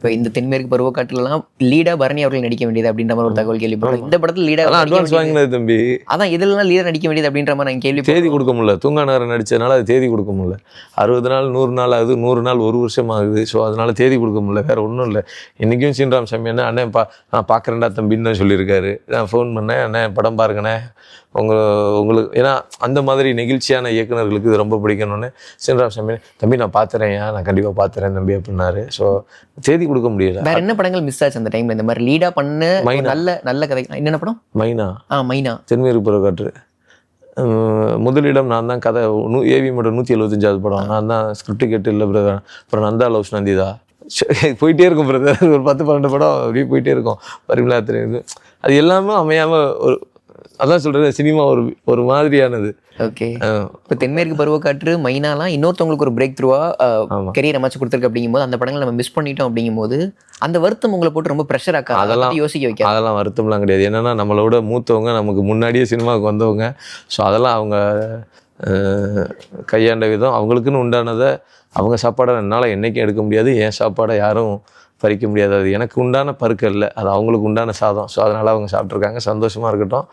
இப்போ இந்த தென்மேற்கு பருவக்காற்றுலாம் லீடா பரணி அவர்கள் நடிக்க வேண்டியது அப்படின்ற மாதிரி ஒரு தகவல் கேள்விப்பட்டேன். இந்த படத்துல லீடா அட்வான்ஸ் வாங்கினது தம்பி. அதான் இதெல்லாம் லீடா நடிக்க வேண்டியது அப்படின்ற மாதிரி நான் கேள்வி. தேதி கொடுக்க முடியல, தூங்கா நேரம் நடிச்சதுனால அது தேதி கொடுக்க முடியல. 60 நாள் 100 நாள் ஆகுது, 100 நாள் 1 வருஷம் ஆகுது. ஸோ அதனால தேதி கொடுக்க முடியல, வேற ஒன்றும் இல்லை. இன்றைக்கும் சீனிராம் சாமி அண்ணன் நான் பார்க்குறேன்டா தம்பின்னு தான் சொல்லியிருக்காரு. நான் ஃபோன் பண்ணேன், அண்ணன் படம் பாருங்கண்ணே உங்களுக்கு, ஏன்னா அந்த மாதிரி நெகிழ்ச்சியான இயக்குநர்களுக்கு இது ரொம்ப பிடிக்கணும்னு. சீனிராம் சாமி தம்பி நான் பார்த்துறேன், நான் கண்டிப்பாக பார்த்துறேன் தம்பி அப்படின்னாரு. ஸோ தேதி கொடுக்க முடியல. வேற என்ன படங்கள் மிஸ் ஆச்சு அந்த டைம்ல இந்த மாதிரி லீடா பண்ண நல்ல நல்ல கதை? என்னென்ன படம்? மைனா, தென்மேற்கு பருவக்காற்று. முதலிடம் நான் தான். கதை ஏவி மட்டும் 175வது படம் நான் தான். ஸ்கிரிப்ட் கேட்டு இல்லை பிரதர். அப்புறம் நந்தா லவ்ஸ் நந்திதா போயிட்டே இருக்கும் பிரதர். ஒரு 10-12 படம் அப்படியே போயிட்டே இருக்கும். பரிமளா தெரியுது. அது எல்லாமே அமையாமல் ஒரு, அதான் சொல்கிறது, சினிமா ஒரு மாதிரியானது. ஓகே. இப்போ தென்மேற்கு பருவக்காற்று, மைனாலாம் இன்னொருத்தவங்களுக்கு ஒரு பிரேக் த்ரூவா கெரியர் அமைச்சு கொடுத்துருக்கு. அப்படிங்கும்போது அந்த படங்களை நம்ம மிஸ் பண்ணிட்டோம். அப்படிங்கும்போது அந்த வருத்தம் உங்களை போட்டு ரொம்ப ப்ரெஷர் ஆக்கா? அதெல்லாம் யோசிக்க வைக்க? அதெல்லாம் வருத்தம்லாம் கிடையாது. என்னன்னா நம்மளோட மூத்தவங்க, நமக்கு முன்னாடியே சினிமாவுக்கு வந்தவங்க. ஸோ அதெல்லாம் அவங்க கையாண்ட விதம், அவங்களுக்குன்னு உண்டானதை, அவங்க சாப்பாடை என்னால் என்றைக்கும் எடுக்க முடியாது. என் சாப்பாடை யாரும் பறிக்க முடியாது. அது எனக்கு உண்டான பருக்க இல்லை, அது அவங்களுக்கு உண்டான சாதம். ஸோ அதனால் அவங்க சாப்பிட்ருக்காங்க, சந்தோஷமாக இருக்கட்டும்.